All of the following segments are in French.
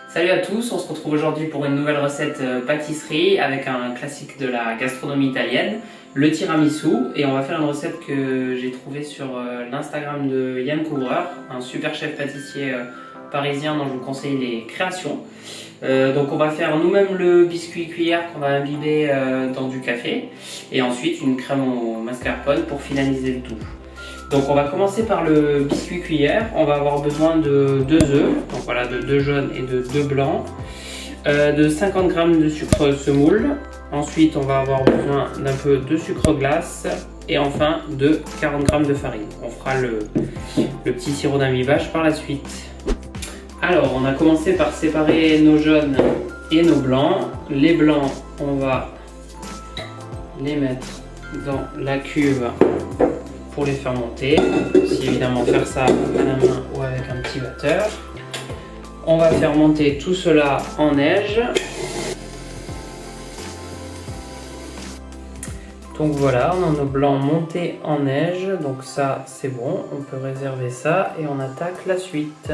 Salut à tous, on se retrouve aujourd'hui pour une nouvelle recette pâtisserie avec un classique de la gastronomie italienne, le tiramisu. Et on va faire une recette que j'ai trouvée sur l'Instagram de Yann Couvreur, un super chef pâtissier parisien dont je vous conseille les créations. Donc on va faire nous-mêmes le biscuit cuillère qu'on va imbiber dans du café et ensuite une crème au mascarpone pour finaliser le tout. Donc on va commencer par le biscuit cuillère. On va avoir besoin de 2 œufs, donc voilà, de 2 jaunes et de 2 blancs, de 50 g de sucre semoule. Ensuite on va avoir besoin d'un peu de sucre glace et enfin de 40 g de farine. On fera le petit sirop d'imbibage par la suite. Alors on a commencé par séparer nos jaunes et nos blancs. Les blancs on va les mettre dans la cuve pour les faire monter, aussi évidemment faire ça à la main ou avec un petit batteur. On va faire monter tout cela en neige. Donc voilà, on a nos blancs montés en neige, donc ça c'est bon, on peut réserver ça et on attaque la suite.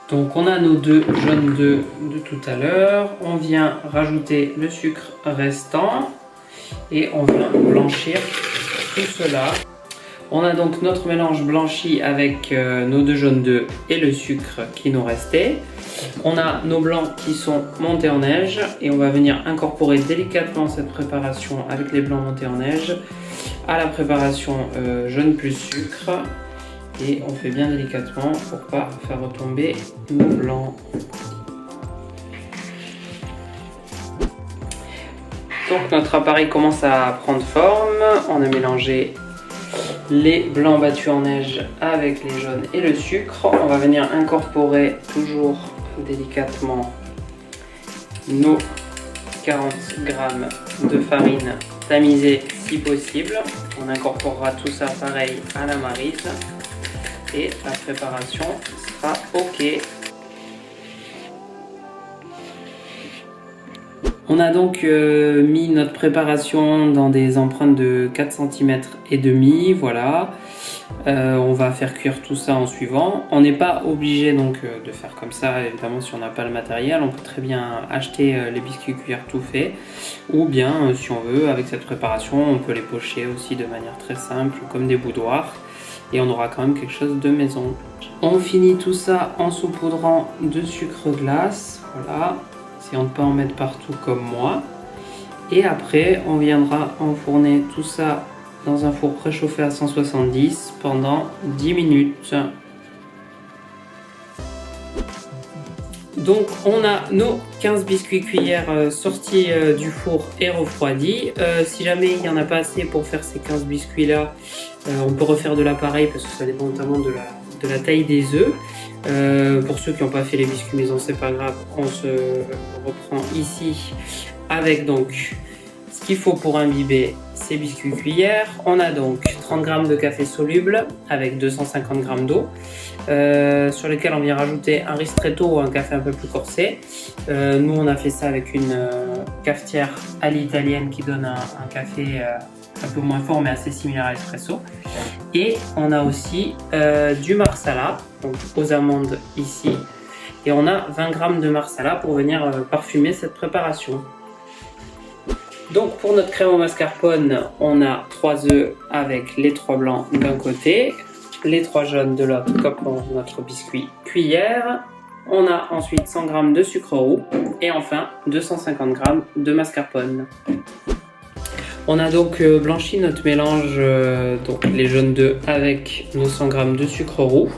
Donc on a nos 2 jaunes d'œufs de tout à l'heure, on vient rajouter le sucre restant et on vient blanchir tout cela. On a donc notre mélange blanchi avec nos 2 jaunes d'œufs et le sucre qui nous restait. On a nos blancs qui sont montés en neige et on va venir incorporer délicatement cette préparation avec les blancs montés en neige à la préparation jaune plus sucre. Et on fait bien délicatement pour pas faire retomber nos blancs. Donc notre appareil commence à prendre forme. On a mélangé les blancs battus en neige avec les jaunes et le sucre. On va venir incorporer toujours délicatement nos 40 g de farine tamisée si possible. On incorporera tout ça pareil à la maryse et la préparation sera ok. On a donc mis notre préparation dans des empreintes de 4 cm et demi, voilà. On va faire cuire tout ça en suivant. On n'est pas obligé donc de faire comme ça, évidemment si on n'a pas le matériel. On peut très bien acheter les biscuits cuillères tout faits. Ou bien, si on veut, avec cette préparation, on peut les pocher aussi de manière très simple, comme des boudoirs. Et on aura quand même quelque chose de maison. On finit tout ça en saupoudrant de sucre glace, voilà. Essayons de ne pas en mettre partout comme moi. Et après, on viendra enfourner tout ça dans un four préchauffé à 170 pendant 10 minutes. Donc on a nos 15 biscuits cuillères sortis du four et refroidis. Si jamais il n'y en a pas assez pour faire ces 15 biscuits là, on peut refaire de l'appareil parce que ça dépend notamment de la taille des œufs. Pour ceux qui n'ont pas fait les biscuits maison, c'est pas grave, on se reprend ici avec donc ce qu'il faut pour imbiber ces biscuits cuillères. On a donc 30 g de café soluble avec 250 g d'eau sur lesquels on vient rajouter un ristretto ou un café un peu plus corsé. Nous on a fait ça avec une cafetière à l'italienne qui donne un café un peu moins fort mais assez similaire à l'espresso. Et on a aussi du marsala, donc aux amandes ici. Et on a 20 g de marsala pour venir parfumer cette préparation. Donc pour notre crème au mascarpone, on a 3 œufs avec les 3 blancs d'un côté, les 3 jaunes de l'autre comme pour notre biscuit cuillère. On a ensuite 100 g de sucre roux et enfin 250 g de mascarpone. On a donc blanchi notre mélange, donc les jaunes d'œufs avec nos 100 g de sucre roux.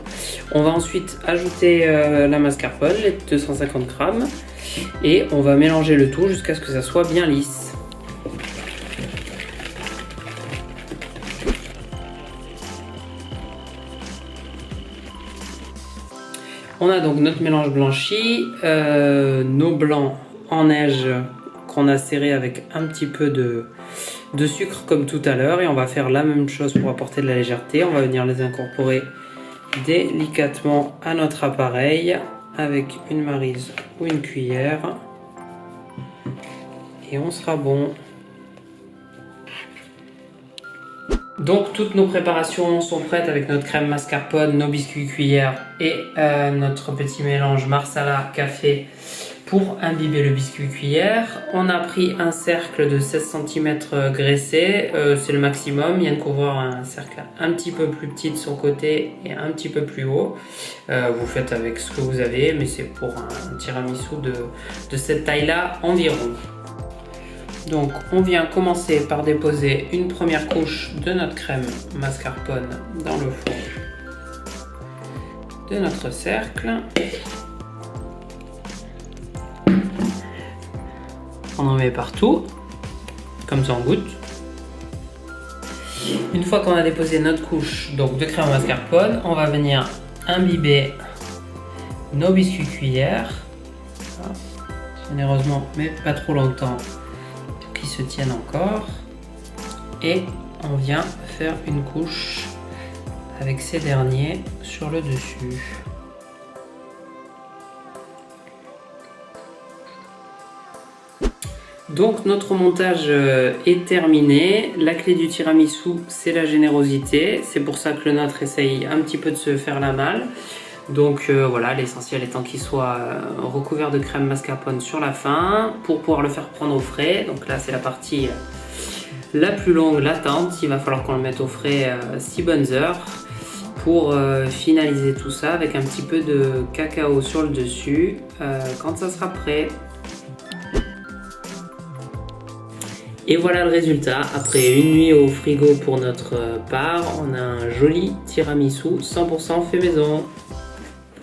On va ensuite ajouter la mascarpone, les 250 g, et on va mélanger le tout jusqu'à ce que ça soit bien lisse. On a donc notre mélange blanchi, nos blancs en neige qu'on a serré avec un petit peu de sucre comme tout à l'heure, et on va faire la même chose pour apporter de la légèreté. On va venir les incorporer délicatement à notre appareil avec une maryse ou une cuillère et on sera bon. Donc toutes nos préparations sont prêtes avec notre crème mascarpone, nos biscuits cuillères et notre petit mélange marsala café pour imbiber le biscuit cuillère. On a pris un cercle de 16 cm graissé, c'est le maximum. Yann Couvreur a un cercle un petit peu plus petit de son côté et un petit peu plus haut. Vous faites avec ce que vous avez, mais c'est pour un tiramisu de cette taille-là environ. Donc on vient commencer par déposer une première couche de notre crème mascarpone dans le fond de notre cercle. On en met partout, comme ça on goûte. Une fois qu'on a déposé notre couche donc, de crème mascarpone, on va venir imbiber nos biscuits cuillères. Généreusement, mais pas trop longtemps, pour qu'ils se tiennent encore. Et on vient faire une couche avec ces derniers sur le dessus. Donc notre montage est terminé. La clé du tiramisu, c'est la générosité. C'est pour ça que le nôtre essaye un petit peu de se faire la malle. Donc voilà, l'essentiel étant qu'il soit recouvert de crème mascarpone sur la fin pour pouvoir le faire prendre au frais. Donc là, c'est la partie la plus longue, l'attente. Il va falloir qu'on le mette au frais 6 bonnes heures pour finaliser tout ça avec un petit peu de cacao sur le dessus quand ça sera prêt. Et voilà le résultat. Après une nuit au frigo pour notre part, on a un joli tiramisu 100% fait maison.